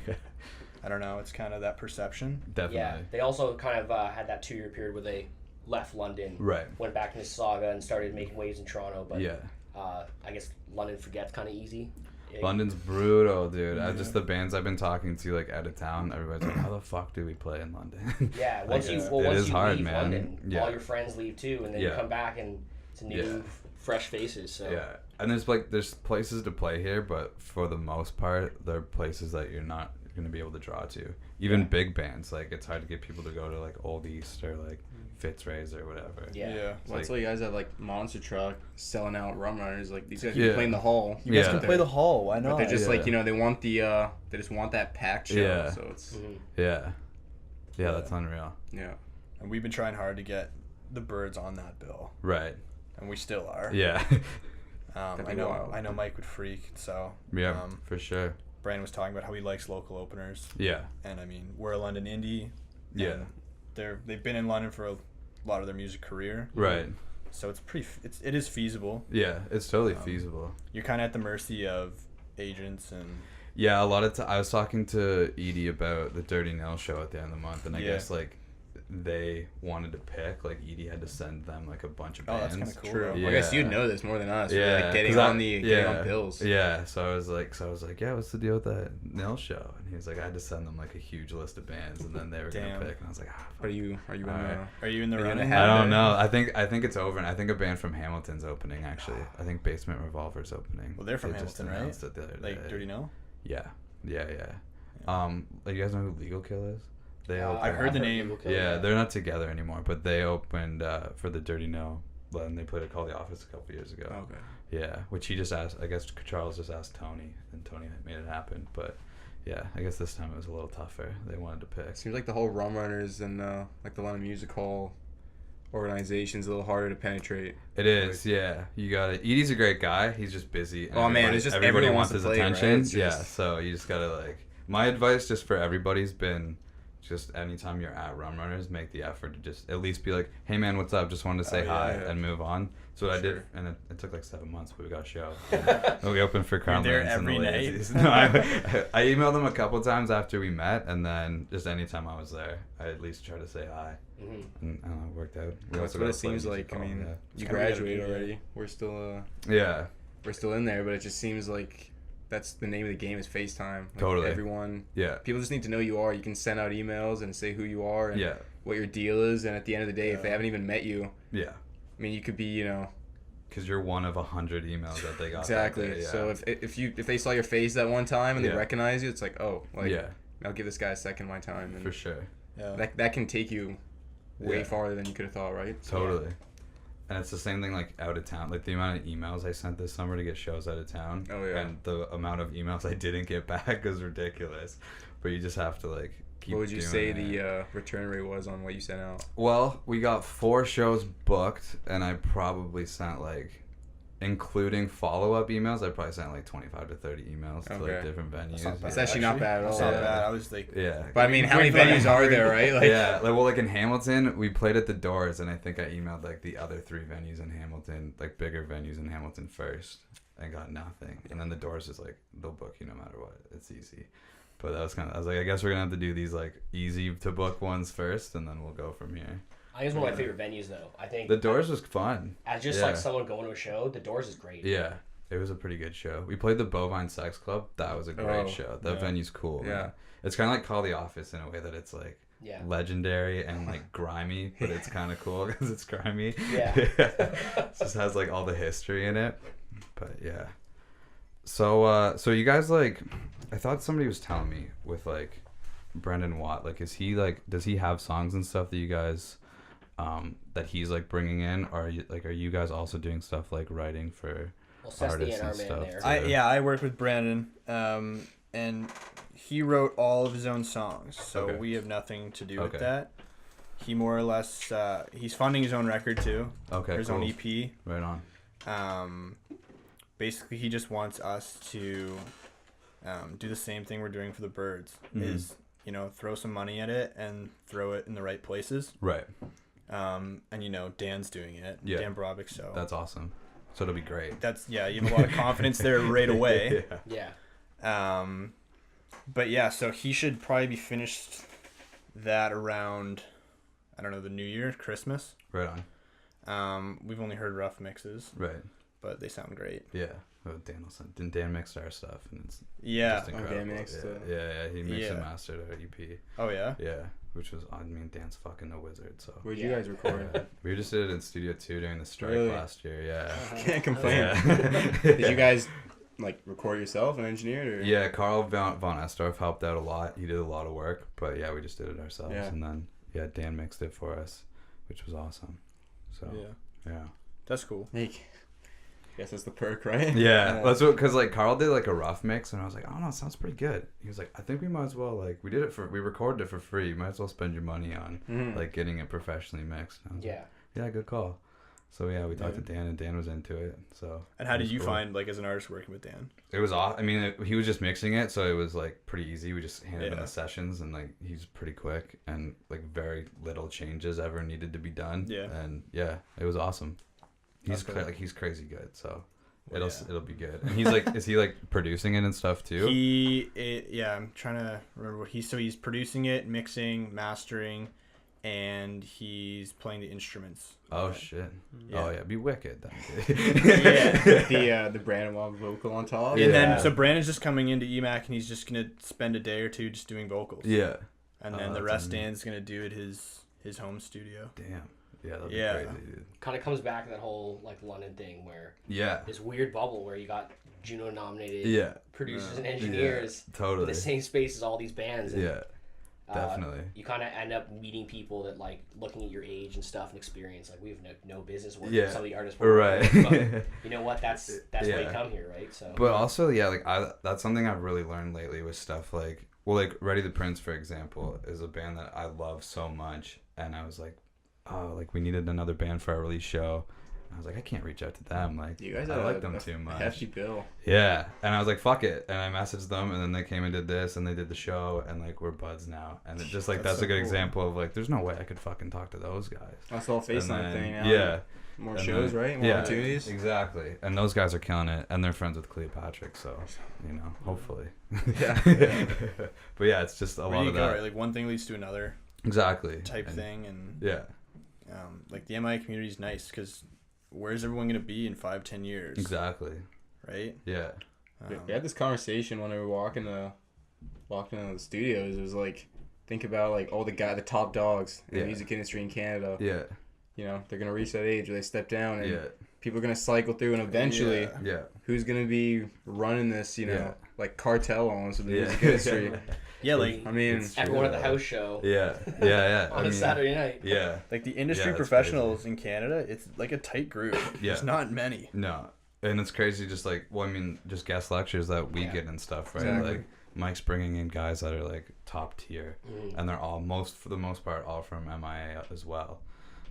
A: I don't know. It's kind of that perception.
B: Definitely.
C: Yeah, they also kind of had that 2-year period where they left London,
B: Right.
C: went back to Mississauga, and started making waves in Toronto. But
B: Yeah.
C: I guess London forgets kind of easy.
B: London's brutal, dude. Just the bands I've been talking to, like, out of town, everybody's like, how the fuck do we play in London?
C: Yeah,
B: Like,
C: once you
B: it
C: once
B: is
C: you
B: hard,
C: leave
B: man.
C: London,
B: Yeah.
C: all your friends leave too, and then you
B: Yeah.
C: come back and it's new,
B: Yeah.
C: fresh faces. So
B: Yeah. And there's places to play here, but for the most part, there are places that you're not going to be able to draw to. Even big bands, like, it's hard to get people to go to, like, Old East or, like, Fitzray's or whatever.
C: yeah.
A: Yeah.
D: Well, that's why you guys have like Monster Truck selling out Rum Runners. Like these guys
B: Yeah.
D: can play in the hall.
A: You guys
B: Yeah.
A: can play the hall. Why not?
D: But they're just
B: Yeah.
D: like, you know, they want the they just want that packed show.
B: Yeah.
D: So it's
C: Mhm.
B: Yeah. Yeah, that's unreal.
D: yeah.
A: And we've been trying hard to get the Birds on that bill,
B: Right.
A: and we still are.
B: Yeah.
A: I
D: be
A: know.
D: wild.
A: I know Mike would freak. So
B: Yeah,
A: Um,
B: for sure.
A: Brandon was talking about how he likes local openers,
B: Yeah.
A: and I mean, we're a London indie.
B: Yeah.
A: and they've been in London for a lot of their music career,
B: Right.
A: so it is feasible.
B: Yeah, it's totally
A: Um,
B: feasible.
A: You're kind of at the mercy of agents and
B: Yeah, a lot of I was talking to Edie about the Dirty Nail show at the end of the month, and I
A: Yeah.
B: guess like they wanted to pick, like Edie had to send them like a bunch of
A: Oh,
B: bands.
A: that's kinda cool,
D: True.
A: though.
B: Yeah.
D: I guess you'd know this more than us.
B: Yeah,
D: Yeah. Like getting
B: 'cause
D: on getting on bills.
B: Yeah, so I was like, yeah, what's the deal with that Nail show? And he was like, I had to send them like a huge list of bands, and then they were
A: Damn.
B: gonna pick, and I was like, fuck.
D: Are you in the
B: Alright.
A: Are you in the
D: Are you in
A: running?
D: the
B: I
D: hat?
B: don't know. I think it's over, and I think a band from Hamilton's opening. Actually, I think Basement Revolver's opening.
A: Well, they're from
B: They just
A: Hamilton, right?
B: announced it the other
A: Like
B: day.
A: Dirty No?
B: Yeah. Like, you guys know who Legal Kill is? They
C: I've
B: opened.
A: heard the name.
C: People Kill,
B: Yeah, they're not together anymore, but they opened for the Dirty No, and they played at Call the Office a couple years ago.
D: Okay.
B: Yeah, which he just asked. I guess Charles just asked Tony, and Tony made it happen. But yeah, I guess this time it was a little tougher. They wanted to pick.
D: Seems like the whole Rum Runners and like the London Music Hall organization's a little harder to penetrate.
B: It is, yeah. You got it. Edie's a great guy. He's just busy. and
D: Oh, man,
B: everybody-
D: it's just
B: everybody
D: everyone
B: wants
D: wants
B: his
D: to play, right?
B: attention.
D: It's
B: Yeah,
D: just-
B: so you just gotta like. My advice just for everybody's been, just anytime you're at Rum Runners, make the effort to just at least be like, hey man, what's up? Just wanted to say
A: yeah,
B: hi
A: yeah.
B: and move on. So what I did,
D: Sure.
B: and it took like 7 months, but we got a show. And we opened for Carl
A: there
B: Lance and the
A: every night?
B: Lazies. No, I emailed them a couple times after we met, and then just anytime I was there, I at least try to say hi.
C: Mhm.
B: And it worked out. We
D: That's
B: also
D: what
B: got
D: it
B: to play
D: seems
B: music
D: like. I
B: hall,
D: mean,
B: yeah.
D: you
A: kinda gotta
D: graduate
A: do, yeah.
D: already. We're still
B: Yeah.
D: we're still in there, but it just seems like that's the name of the game is FaceTime. Like
B: Totally.
D: Everyone.
B: Yeah.
D: People just need to know you are. You can send out emails and say who you are and what your deal is. And at the end of the day, if they haven't even met you, I mean, you could be, you know.
B: Because you're one of 100 emails that they got.
D: Exactly.
B: That day,
D: So if they saw your face that one time and they recognize you, it's like, oh, like I'll give this guy a second of my time. And
B: for sure.
D: Yeah. That can take you way farther than you could have thought, right?
B: Totally. And it's the same thing like out of town. Like the amount of emails I sent this summer to get shows out of town.
D: Oh yeah.
B: And the amount of emails I didn't get back was ridiculous. But you just have to like keep
D: What would you
B: doing
D: say
B: it.
D: the return rate was on what you sent out?
B: Well, we got 4 shows booked, and I probably sent like, including follow-up emails, I probably sent like 25 to 30 emails to like different venues.
D: It's actually not bad at all.
A: It's not bad. I was like,
D: But I mean, how many venues are there, right?
B: Like like in Hamilton, we played at the Doors, and I think I emailed like the other 3 venues in Hamilton, like bigger venues in Hamilton first, and got nothing. And then the Doors is like, they'll book you no matter what. It's easy. But that was I was like, I guess we're gonna have to do these like easy to book ones first, and then we'll go from here.
C: I think it's one of my favorite venues, though. I think
B: the Doors was fun.
C: As just like someone going to a show, the Doors is great.
B: Yeah, it was a pretty good show. We played the Bovine Sex Club. That was a great show. That venue's cool. Yeah, man. It's kind of like Call the Office in a way that it's like legendary and like grimy, but it's kind of cool because it's grimy.
C: Yeah,
B: it just has like all the history in it. But yeah, so you guys like, I thought somebody was telling me with like Brendan Watt, like, is he like, does he have songs and stuff that you guys that he's like bringing in, or are you guys also doing stuff like writing for artists and stuff?
A: I work with Brandon, and he wrote all of his own songs, so we have nothing to do with that. He more or less he's funding his own record too. His own EP.
B: Right
A: on. Basically, he just wants us to do the same thing we're doing for the Birds. Is, you know, throw some money at it and throw it in the right places.
B: Right.
A: And you know, Dan's doing it. Dan Brobick, so
B: that's awesome. So it'll be great.
A: You have a lot of confidence there right away. But yeah, so he should probably be finished that around, I don't know, the New Year, Christmas.
B: Right
A: on. We've only heard rough mixes.
B: Right.
A: But they sound great.
B: Yeah. Oh, didn't Dan mix our stuff? And it's
A: just
B: incredible.
D: Dan mixed
B: he mixed and mastered our EP.
A: Oh yeah?
B: Yeah. Which was, I mean, Dan's fucking a wizard, so.
D: Where'd you guys record?
B: We just did it in Studio 2 during the strike last year,
D: Can't complain. Did you guys, like, record yourself and engineer it? Or?
B: Yeah, Carl von Estorff helped out a lot. He did a lot of work, but yeah, we just did it ourselves.
D: Yeah.
B: And then, Dan mixed it for us, which was awesome. So, yeah.
A: That's cool.
D: I guess that's the perk, right?
B: Yeah, that's what, because like Carl did like a rough mix, and I was like, oh no, it sounds pretty good. He was like, I think we might as well, like, we recorded it for free. You might as well spend your money on like getting it professionally mixed. And I was like, yeah, good call. So yeah, we talked to Dan, and Dan was into it. So. And
A: how did you find, like, as an artist working with Dan?
B: It was I mean, he was just mixing it, so it was like pretty easy. We just handed him the sessions, and like he's pretty quick, and like very little changes ever needed to be done. Yeah. And yeah, it was awesome. He's he's crazy good, so it'll be good. And he's like, is he like producing it and stuff too?
A: I'm trying to remember what he's producing it, mixing, mastering, and he's playing the instruments.
B: Oh shit! Yeah. Oh yeah, be wicked.
D: The Brandon Watt vocal on top.
A: And then so Brandon's just coming into EMAC, and he's just gonna spend a day or two just doing vocals.
B: Yeah.
A: And then the rest Dan's gonna do at his home studio.
B: Damn. Yeah, that'd be crazy, dude.
C: Kind of comes back to that whole like London thing where this weird bubble where you got Juno nominated producers and engineers
B: totally
C: in the same space as all these bands. And,
B: definitely.
C: You kind of end up meeting people that like looking at your age and stuff and experience. Like we have no business working with some of the artists.
B: Right.
C: But you know what? That's why you come here, right? So.
B: But also, that's something I've really learned lately with stuff like Ready the Prince, for example, is a band that I love so much, and I was like, oh, like we needed another band for our release show. I was like, I can't reach out to them. Like,
D: you guys
B: I like them too much.
D: Hefty bill.
B: Yeah, and I was like, fuck it, and I messaged them, and then they came and did this, and they did the show, and like we're buds now, and it just like that's so a good example of like, there's no way I could fucking talk to those guys.
D: That's the whole FaceTime thing now.
B: Yeah.
D: More shows, right? More opportunities.
B: Exactly. And those guys are killing it, and they're friends with Cleopatra, so hopefully. But yeah, it's just a lot of that.
A: Right? Like one thing leads to another.
B: Exactly.
A: Type thing, and
B: yeah.
A: Like the MI community is nice because where's everyone gonna be in 5-10 years?
B: Exactly.
A: right?
B: Yeah.
D: We had this conversation when we were walking into the studios. It was like, think about like all the top dogs in the music industry in Canada.
B: Yeah.
D: You know, they're gonna reach that age where they step down, and people are gonna cycle through, and eventually, who's gonna be running this? You know, like cartel almost with the music industry.
A: Yeah, like
D: I mean,
C: everyone at the house show.
B: Yeah.
C: On a Saturday night.
B: Yeah.
A: Like the industry professionals in Canada, it's like a tight group. There's not many.
B: No. And it's crazy, just like, well, I mean, just guest lectures that we get and stuff, right?
D: Exactly.
B: Like, Mike's bringing in guys that are like top tier, and they're all, for the most part, all from MIA as well.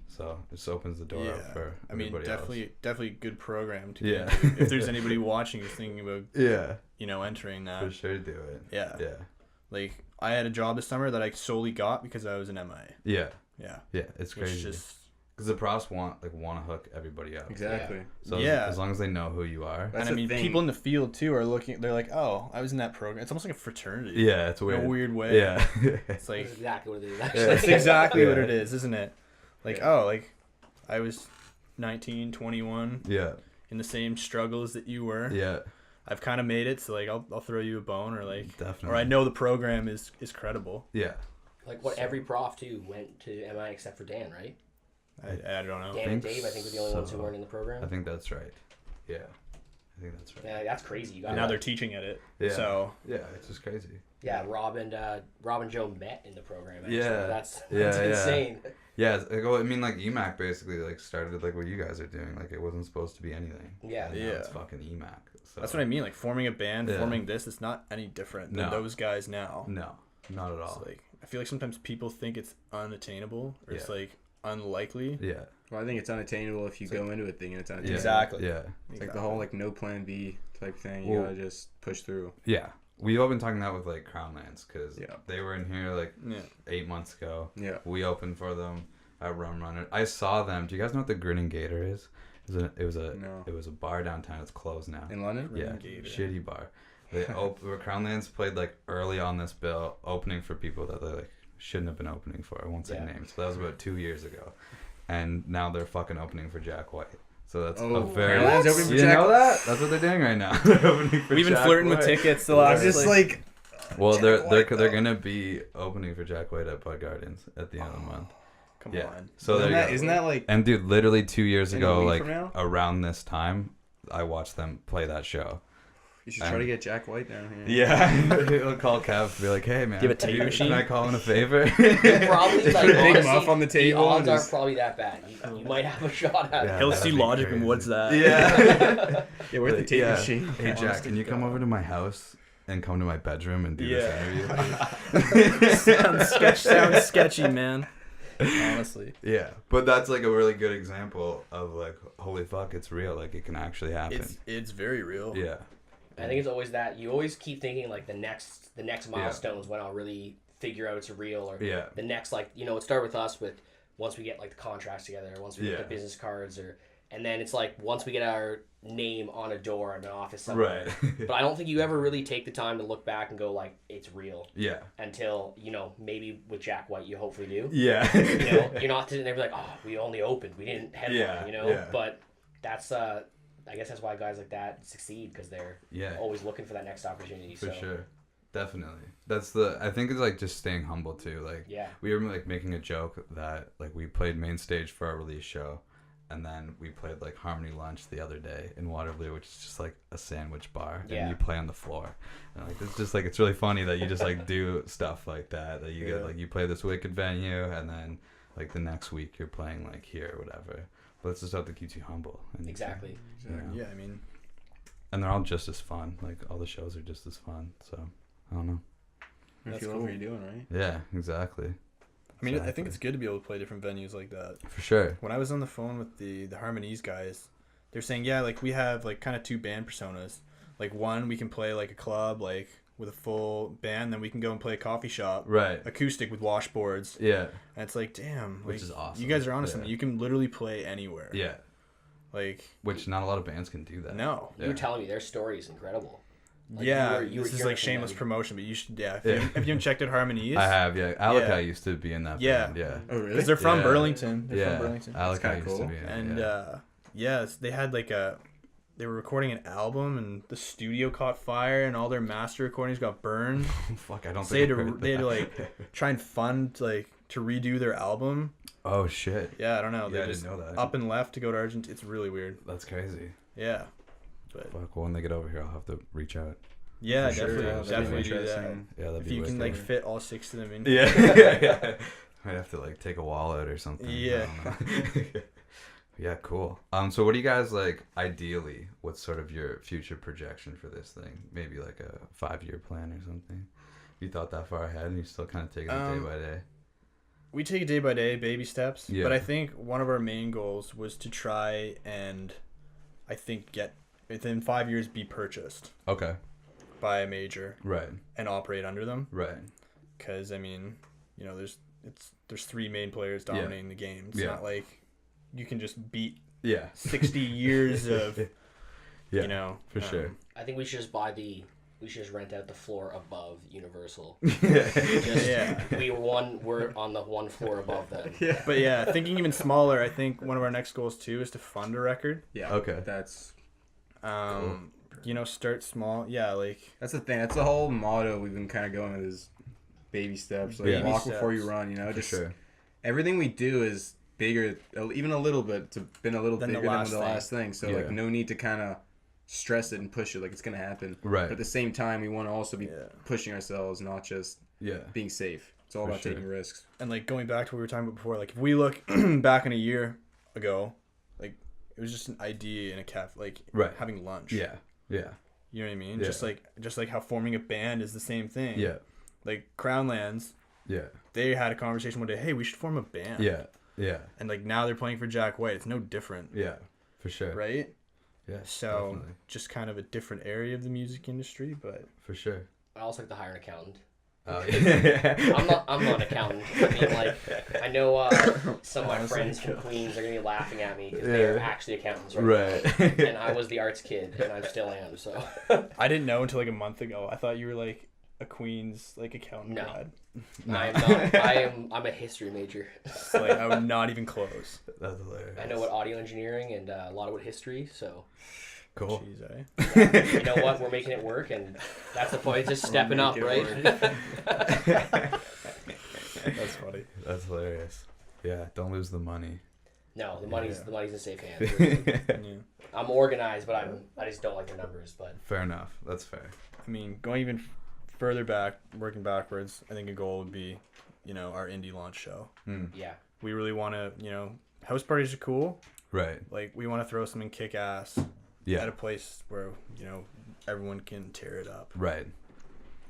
B: So this opens the door up for everybody else.
A: Definitely good program too.
B: Yeah.
A: If there's anybody watching who's thinking about entering that,
B: for sure do it.
A: Yeah.
B: Yeah.
A: Like I had a job this summer that I solely got because I was an MIA.
B: Yeah.
A: Yeah.
B: Yeah. It's crazy. Because the profs want to hook everybody up.
D: Exactly.
B: So as long as they know who you are.
A: And I mean, people in the field too are looking. They're like, "Oh, I was in that program." It's almost like a fraternity.
B: Yeah, it's weird.
A: In a weird way.
B: Yeah.
A: It's like
C: That's exactly what it is. Actually.
A: That's exactly what it is, isn't it? Like, like I was 19, 21.
B: Yeah.
A: In the same struggles that you were.
B: Yeah.
A: I've kind of made it, so like I'll throw you a bone, or like,
B: definitely.
A: or I know the program is credible.
B: Yeah.
C: Like every prof too went to MI except for Dan, right?
A: I don't know.
C: Dan and Dave, I think, were the only ones who weren't in the program.
B: I think that's right. Yeah. I think that's right.
C: Yeah, that's crazy. You got
A: and now they're teaching at it.
B: Yeah.
A: So
B: it's just crazy.
C: Yeah, Rob and Joe met in the program. Actually.
B: Yeah.
C: That's
B: Yeah.
C: insane.
B: Yeah, I mean, like EMAC basically like started like what you guys are doing. Like it wasn't supposed to be anything.
C: Yeah.
B: And now it's fucking EMAC. So.
A: That's what I mean. Like forming a band, forming this, it's not any different than those guys now.
B: No, not at all.
A: It's like I feel like sometimes people think it's unattainable, or it's like unlikely.
B: Yeah.
D: Well, I think it's unattainable if you go into it thinking it's unattainable.
A: Exactly.
B: Yeah.
D: It's like the whole like no plan B type thing. You gotta just push through.
B: Yeah. We've all been talking that with like Crownlands because they were in here like 8 months ago.
D: Yeah.
B: We opened for them at Rum Runners. I saw them. Do you guys know what the Grinning Gator is? It was a bar downtown. It's closed now.
D: In London?
B: Yeah. Shitty bar. Crownlands played like early on this bill, opening for people that they like shouldn't have been opening for. I won't say names. So that was about 2 years ago. And now they're fucking opening for Jack White. So that's a very. You know that? That's what they're doing right now. They're opening for
A: We've been flirting with tickets the last.
D: Just like.
B: Well, they're gonna be opening for Jack White at Bud Gardens at the end of the month.
A: Come on.
B: So
D: isn't that like?
B: And dude, literally 2 years ago, like
D: around
B: this time, I watched them play that show.
D: You should try to get Jack White down here.
B: Yeah, he'll call Kev and be like, "Hey man,
A: give a tape machine.
B: Can I call him a favor?"
C: Probably like
D: big muff on the table.
C: The odds aren't probably that bad. You might have a shot at it.
A: He'll see logic and what's that?
B: Yeah.
D: Yeah, where's the tape machine?
B: Hey Jack, can you come over to my house and come to my bedroom and do this interview?
A: Sounds sketchy, man. Honestly.
B: Yeah, but that's like a really good example of like, holy fuck, it's real. Like it can actually happen.
A: It's very real.
B: Yeah.
C: I think it's always that you always keep thinking like the next milestone is when I'll really figure out it's real, or the next, like, you know, it started with us with once we get like the contracts together, once we get the business cards, and then it's like once we get our name on a door in an office somewhere.
B: Right.
C: But I don't think you ever really take the time to look back and go like it's real.
B: Yeah.
C: Until, you know, maybe with Jack White you hopefully do.
B: Yeah.
C: You know, you're not sitting there be like, oh, we only opened, we didn't headline, you know.
B: Yeah.
C: But that's I guess that's why guys like that succeed, because they're always looking for that next opportunity.
B: For sure. Definitely. I think it's like just staying humble too. Like we were like making a joke that like we played main stage for our release show, and then we played like Harmony Lunch the other day in Waterloo, which is just like a sandwich bar, and you play on the floor. And like it's just like, it's really funny that you just like do stuff like that you get like, you play this wicked venue, and then like the next week you're playing like here or whatever. But it's just stuff that keeps you humble. And
C: exactly.
B: You know?
A: Yeah, I mean,
B: and they're all just as fun. Like all the shows are just as fun. So I don't know.
D: That's cool. What you're doing, right?
B: Yeah, exactly.
A: I mean, I think it's good to be able to play different venues like that.
B: For sure.
A: When I was on the phone with the Harmonies guys, they're saying, like we have like kind of two band personas. Like one, we can play like a club, like with a full band, then we can go and play a coffee shop,
B: right?
A: Acoustic with washboards.
B: Yeah.
A: And it's like, damn,
B: which is awesome.
A: You guys are onto something. You can literally play anywhere.
B: Yeah.
A: Like,
B: which not a lot of bands can do that.
A: No.
C: You were telling me their story is incredible.
A: Like this is like shameless promotion, but you should, if you haven't checked out Harmonies.
B: I have, Alakai used to be in that band,
D: Oh, really?
A: Because they're from Burlington. They're from Burlington.
B: Alakai used to be in
A: it. And, they had like they were recording an album and the studio caught fire and all their master recordings got burned.
B: Fuck, I don't
A: So
B: think
A: they had to like try and fund like to redo their album.
B: Oh shit.
A: Yeah, I don't know.
B: Yeah,
A: They
B: I
A: just
B: didn't know that.
A: up and left to go to Argentina. It's really weird.
B: That's crazy.
A: Yeah. But
B: Fuck, well, when they get over here, I'll have to reach out.
A: yeah,
B: For sure,
A: definitely,
B: yeah, that'd be
A: definitely do that.
B: interesting. Yeah, that'd
A: If
B: be
A: you can like
B: wicked.
A: fit all 6 of them in.
B: Yeah. Might have to like take a wallet or something.
A: Yeah.
B: I don't know. Yeah, cool. So what do you guys like ideally, what's sort of your future projection for this thing? Maybe like a 5-year plan or something? You thought that far ahead and you're still kind of taking it day by day?
A: We take it day by day, baby steps.
B: Yeah.
A: But I think one of our main goals was to try and, I think, get within 5 years be purchased
B: Okay.
A: by a major
B: Right.
A: and operate under them.
B: Right.
A: Because I mean, you know, there's 3 main players dominating the game. It's
B: Yeah.
A: not like you can just beat
B: Yeah.
A: 60 years of,
B: Yeah.
A: you know,
B: For sure.
C: I think we should just rent out the floor above Universal.
A: Yeah.
C: We're on the one floor above them.
D: Yeah.
A: But yeah, thinking even smaller, I think one of our next goals too is to fund a record.
D: Yeah.
B: Okay.
D: That's
A: You know, start small. Yeah, like
D: the thing. That's the whole motto we've been kind of going with is baby steps. Like
B: Baby
D: walk
A: steps.
D: before you run. You know,
B: For
D: just
B: sure.
D: everything we do is bigger, even a little bit. It's been a little
A: Than the
D: bigger than
A: last
D: the
A: thing.
D: last thing. So
B: Yeah.
D: like, no need to kind of stress it and push it. Like it's gonna happen.
B: Right.
D: But at the same time, we want to also be
A: Yeah.
D: pushing ourselves, not just
B: Yeah.
D: being safe. It's all
B: For
D: about
B: sure.
D: taking risks.
A: and like going back to what we were talking about before, like if we look back in a year ago, like it was just an idea in a cafe, like
B: Right.
A: having lunch.
B: Yeah. Yeah.
A: You know what I mean?
B: Yeah.
A: Just like how forming a band is the same thing.
B: Yeah.
A: Like Crownlands,
B: Yeah.
A: they had a conversation one day, hey, we should form a band.
B: Yeah. Yeah.
A: And like now they're playing for Jack White. It's no different.
B: Yeah. For sure.
A: Right?
B: Yeah.
A: So
B: Definitely.
A: just kind of a different area of the music industry, but
B: For sure.
C: I also like to hire an accountant.
B: Oh, yeah.
C: I'm not an accountant. I mean, like, I know some of my friends from Queens are gonna be laughing at me because they're actually accountants right now.
B: Right.
C: And I was the arts kid, and I still am. So
A: I didn't know until like a month ago. I thought you were like a Queens like accountant
C: No.
A: grad.
C: I am not. I'm a history major.
A: So, like I would not even close.
B: That's hilarious.
C: I know what audio engineering and a lot of what history. So
B: Cool.
A: Jeez, eh?
C: you know what? We're making it work, and that's the point. Just stepping up, right?
A: That's funny.
B: That's hilarious. Yeah. Don't lose the money.
C: No, the money's in safe hands.
A: Yeah.
C: I'm organized, but I just don't like the numbers. But
B: Fair enough. That's fair.
A: I mean, going even further back, working backwards, I think a goal would be, you know, our indie launch show.
C: yeah,
A: We really want to, you know, house parties are cool.
B: Right.
A: Like we want to throw something kick ass at
B: Yeah.
A: a place where, you know, everyone can tear it up.
B: Right.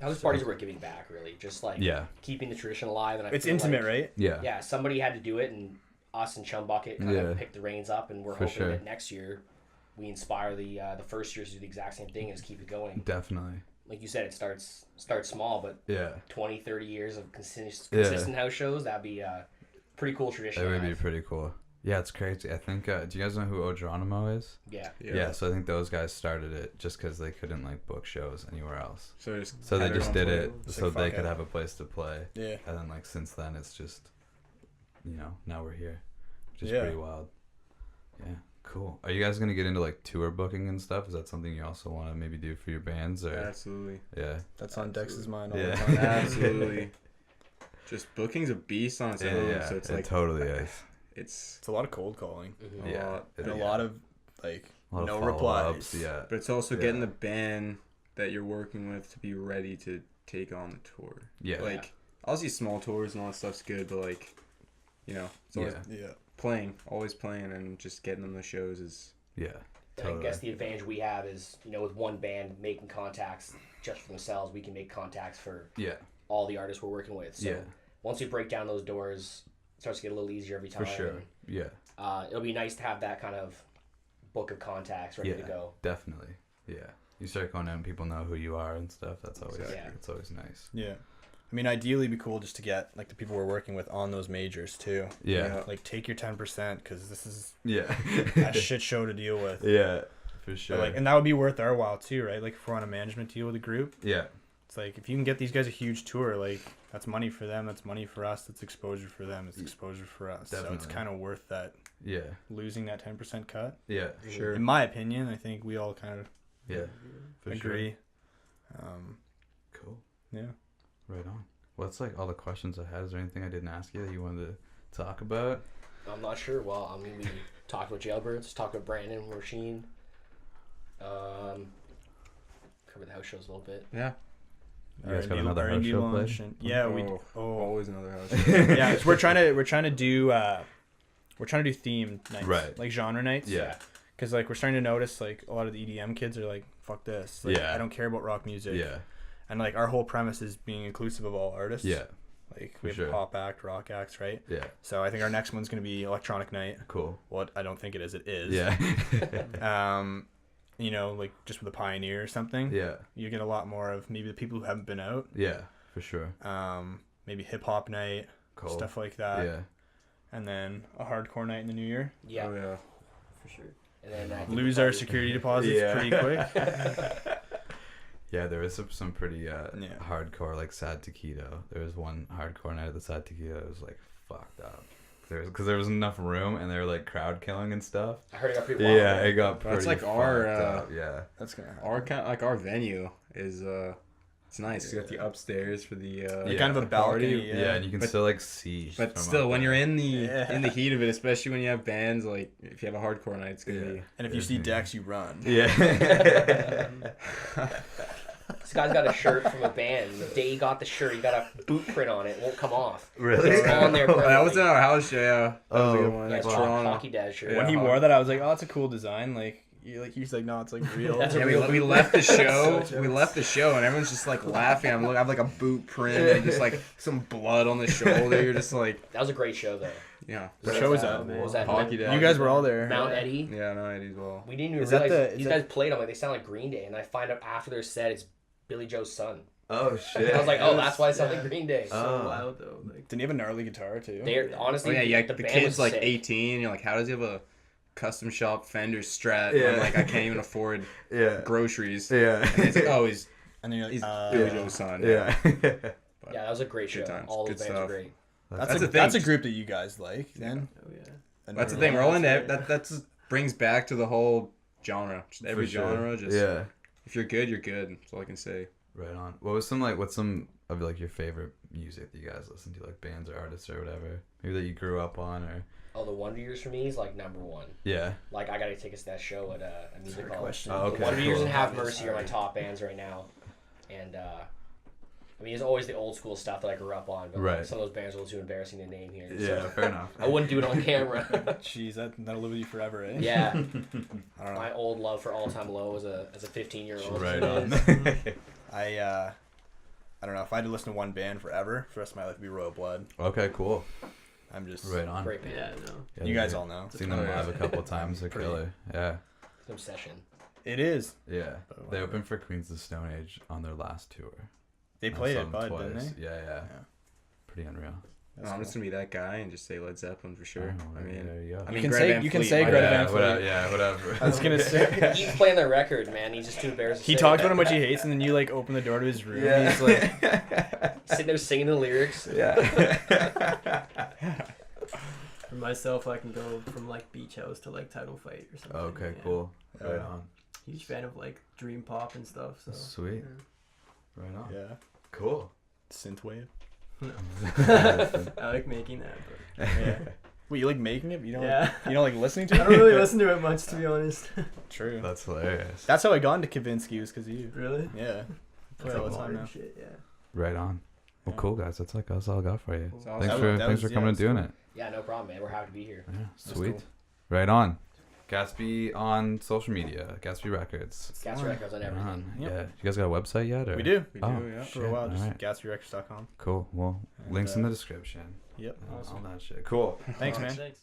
C: house parties were giving back, really, just like
B: Yeah.
C: keeping the tradition alive. And I
A: It's
C: feel
A: intimate,
C: like,
A: right?
B: Yeah.
C: Yeah, somebody had to do it, and us and Chumbucket kind
B: Yeah.
C: of picked the reins up, and we're
B: For
C: hoping
B: sure.
C: that next year we inspire the first years to do the exact same thing and just keep it going.
B: Definitely.
C: Like you said, it starts small, but
B: Yeah.
C: 20, 30 years of consistent house shows, that'd be a pretty cool tradition.
B: That
C: to
B: would be
C: have.
B: pretty cool. Yeah, it's crazy. I think. Do you guys know who Ogeronimo is?
C: Yeah.
B: Yeah. So I think those guys started it just because they couldn't like book shows anywhere else.
D: So
B: So they just did it
A: It's
B: so
A: like,
B: they
A: fuck
B: could
A: it.
B: have a place to play.
A: Yeah.
B: And then like since then it's just, you know, now we're here, which is
A: Yeah.
B: pretty wild. Yeah. Cool. Are you guys gonna get into like tour booking and stuff? Is that something you also want to maybe do for your bands or?
D: Absolutely.
B: Yeah.
A: That's on Dex's mind all
B: Yeah.
A: the time.
D: Absolutely. Just booking's a beast on its
B: Yeah.
D: own.
B: Yeah.
D: So it's
B: it
D: like
B: totally is.
D: it's
A: It's a lot of cold calling
C: Mhm.
D: a
B: Yeah.
D: lot.
B: It
A: and a
B: is.
A: lot of like
B: A lot of
A: no
B: follow-ups,
A: replies.
B: Yeah.
D: But it's also
B: Yeah.
D: getting the band that you're working with to be ready to take on the tour.
B: Yeah.
D: Like, obviously small tours and all that stuff's good, but like, you know, it's always
B: Yeah.
A: Yeah.
D: always playing, and just getting them the shows is
B: Yeah.
C: I
B: Totally.
C: guess the advantage we have is, you know, with one band making contacts just for themselves, we can make contacts for
B: Yeah.
C: all the artists we're working with. So
B: Yeah.
C: once we break down those doors, it starts to get a little easier every time.
B: For sure.
C: and,
B: Yeah.
C: it'll be nice to have that kind of book of contacts ready to
B: Yeah.
C: go.
B: Definitely. Yeah. You start going out and people know who you are and stuff. That's always
C: Exactly.
B: it's always nice.
A: Yeah. I mean, ideally, it'd be cool just to get like the people we're working with on those majors too.
B: Yeah.
A: Like, take your 10% because this is
B: Yeah.
A: a shit show to deal with.
B: Yeah. For
A: But,
B: sure.
A: like, and that would be worth our while too, right? Like, if we're on a management deal with a group,
B: yeah.
A: it's like if you can get these guys a huge tour, like that's money for them, that's money for us, that's exposure for them, it's exposure for us. So it's
B: Definitely.
A: kind of worth that
B: Yeah.
A: losing that 10% cut.
B: Yeah.
D: Sure.
A: In my opinion, I think we all kind of
B: Yeah. For
A: agree.
B: Cool.
A: Yeah.
B: Right on. Well, that's like all the questions I had. Is there anything I didn't ask you that you wanted to talk about?
C: I'm not sure. Well, I mean, we talked about Jailbirds, talked about Brandon, Rasheen. Covered the house shows a little bit.
D: Yeah.
B: You guys got
A: Our
B: another
A: indie
B: house show
A: launch
B: played?
A: and- yeah, we.
D: Always another house.
A: Yeah, so we're trying to do themed nights,
B: Right.
A: like genre nights.
B: Yeah.
A: Because like we're starting to notice like a lot of the EDM kids are like, fuck this. Like,
B: Yeah.
A: I don't care about rock music.
B: Yeah.
A: And like our whole premise is being inclusive of all artists.
B: Yeah.
A: Like
B: For
A: we have
B: sure.
A: pop act, rock acts, right?
B: Yeah.
A: So I think our next one's gonna be electronic night.
B: Cool.
A: What I don't think it is, it is.
B: Yeah.
A: You know, like just with a pioneer or something.
B: Yeah.
A: You get a lot more of maybe the people who haven't been out.
B: Yeah. For sure.
A: Maybe hip hop night,
B: Cool.
A: stuff like that.
B: Yeah.
A: And then a hardcore night in the new year.
C: Yeah,
D: Oh yeah.
C: for sure. And then I think
A: Lose
C: we'll
A: our
C: probably-
A: security deposits
B: Yeah.
A: pretty quick.
B: Yeah, there was some pretty hardcore, like Sad Taquito. There was one hardcore night at the Sad Taquito. It was like fucked up. Because there was enough room and they were like crowd killing and stuff.
C: I heard it got pretty wild.
B: Yeah, it got pretty.
D: That's like our,
B: fucked up, yeah.
A: That's gonna happen.
D: Our kind like our venue is it's nice. You got the upstairs for the
B: Yeah.
A: Kind of a
D: the party.
A: balcony.
B: Yeah, and you can
D: But-
B: still like see.
D: But
B: from
D: still,
B: up
D: when
B: there.
D: you're in the heat of it, especially when you have bands, like if you have a hardcore night, it's gonna be.
A: And if you see Dex, you run.
B: Yeah.
C: This guy's got a shirt from a band. The day he got the shirt, he got a boot print on it. It won't come off.
B: Really?
C: It's on there.
D: That was in our house show. Yeah, that was a good one.
C: Yeah,
D: That's
C: it's
D: Toronto.
C: Hockey Dad shirt.
A: When he wore that, I was like, "Oh, it's a cool design." Like, he's like, "No, it's like real."
C: That's a
D: Yeah,
C: real-
D: we left the show.
A: So
D: We left the show, and everyone's just like laughing. I have like a boot print and just like some blood on the shoulder. You're just like,
C: That was a great show, though.
D: yeah.
A: What show was that?
C: What was that?
D: Hockey Dad.
A: You guys were all there.
C: Mount Eddie.
D: Yeah, no, Eddie's well.
C: We didn't even
A: Is that
C: realize
A: the-
C: these
A: is
C: guys played. I'm like, they sound like Green Day, and I find out after their set it's Billy Joe's son.
B: Oh shit.
C: I was like, oh, that's why it sounds
E: Yeah.
C: like Green Day.
E: So
B: Oh.
E: loud though. Like
A: Didn't he have a gnarly guitar too?
C: They're
D: Oh
C: honestly,
D: yeah, yeah.
C: the
D: The
C: band
D: kid's
C: was
D: like
C: sick.
D: 18. You're like, how does he have a custom shop Fender Strat?
B: Yeah.
D: I'm like, I can't even afford
B: Yeah.
D: groceries.
B: Yeah.
D: And it's like, oh, he's
A: And then you're like,
D: he's Billy
B: yeah.
D: Joe's son.
B: Yeah.
C: Yeah, that was a great show.
D: Good times.
C: All
D: Good
C: those bands
D: stuff.
C: were great.
A: that's
D: the
A: a
D: thing.
A: that's a group that you guys like. Then
E: oh yeah.
D: That's the thing. We're all into that. That's brings back to the whole genre. Just every
B: For sure.
D: genre. Just
B: Yeah.
D: if you're good, you're good. That's all I can say.
B: Right on. What's some of like your favorite music that you guys listen to, like bands or artists or whatever? Maybe that you grew up on or.
C: Oh, the Wonder Years for me is like number one.
B: Yeah.
C: Like I gotta take us to that show at a music
A: Fair
C: hall.
A: question.
B: Oh, okay.
C: The Wonder Years
B: cool.
C: and Have Mercy are my top bands right now, and I mean it's always the old school stuff that I grew up on, but like,
B: Right.
C: some of those bands are a little too embarrassing to name here.
B: Yeah.
C: So
B: Fair enough.
C: I wouldn't do it on camera.
A: Jeez, that'll live with you forever, eh?
C: Yeah,
A: I don't know.
C: my old love for All Time Low as a 15-year-old.
B: Right on.
A: I don't know if I had to listen to one band forever for the rest of my life, it'd be Royal Blood.
B: Okay. Cool.
A: I'm just
B: Right on.
C: Great band.
E: Yeah, no.
B: Yeah,
A: You guys
B: yeah.
A: all know.
B: Seen them
D: Oh, yeah.
B: live a couple times. They're
A: Pretty-
B: killer. Yeah.
C: It's an obsession.
A: It is.
B: Yeah.
A: But
B: They
A: whatever.
B: opened for Queens of the Stone Age on their last tour.
A: They
B: I
A: played
B: saw
A: it,
B: them
A: Bud,
B: twice.
A: didn't they?
B: Yeah.
A: Yeah.
B: Pretty unreal.
A: That's
D: I'm
A: cool.
D: just gonna be that guy and just say Led Zeppelin for sure.
B: Oh,
D: I mean,
B: there you go.
D: I
A: You
D: mean,
A: can
D: Greta
A: say-
D: Van
A: you can
D: Fleet
A: say
D: might
A: Greta
D: have-
A: Van Fleet.
B: Whatever, yeah, whatever.
A: I was gonna say.
C: He's playing their record, man. He's just too embarrassed. To
A: He
C: say
A: talked
C: it.
A: about how much he hates, and then you like open the door to his room.
B: Yeah.
A: He's like,
C: Sitting there singing the lyrics.
B: Yeah.
E: For myself, I can go from like Beach House to like Title Fight or something.
B: Okay,
E: yeah.
B: cool.
A: Yeah.
B: Right on.
E: Huge fan of like dream pop and stuff. So
B: Sweet. Right on.
A: yeah,
B: Cool.
A: synthwave.
E: I like making that. But
A: Yeah. Wait, you like making it? You don't.
E: Yeah.
A: You don't like listening to
E: I
A: it?
E: don't really listen to it much, to be honest.
A: True.
B: That's hilarious.
A: That's how I got into Kavinsky was because of you.
E: Really?
A: Yeah. Play all the time
E: modern
A: now.
E: shit. Yeah.
B: Right on. Well,
A: Yeah.
B: cool, guys. That's all I got for you.
D: It's awesome.
B: Thanks
A: That
B: for
A: was-
B: thanks for
A: yeah,
B: coming and
A: that's
B: doing
A: cool.
B: it.
C: Yeah, no problem, man. We're happy to be here.
B: Yeah,
A: That's
B: sweet.
A: cool.
B: Right on. Gattsby on social media. Gattsby Records.
C: Gas Records on
B: Right
C: everything.
B: on.
A: Yep.
B: Yeah. You guys got a website yet? Or?
A: We do.
D: We
B: Oh,
D: do, yeah.
A: For a while, just
B: Alright.
A: GatsbyRecords.com.
B: Cool. Well,
A: And,
B: links in the description.
A: Yep.
B: All that shit. Cool.
A: Thanks, man.
E: Thanks.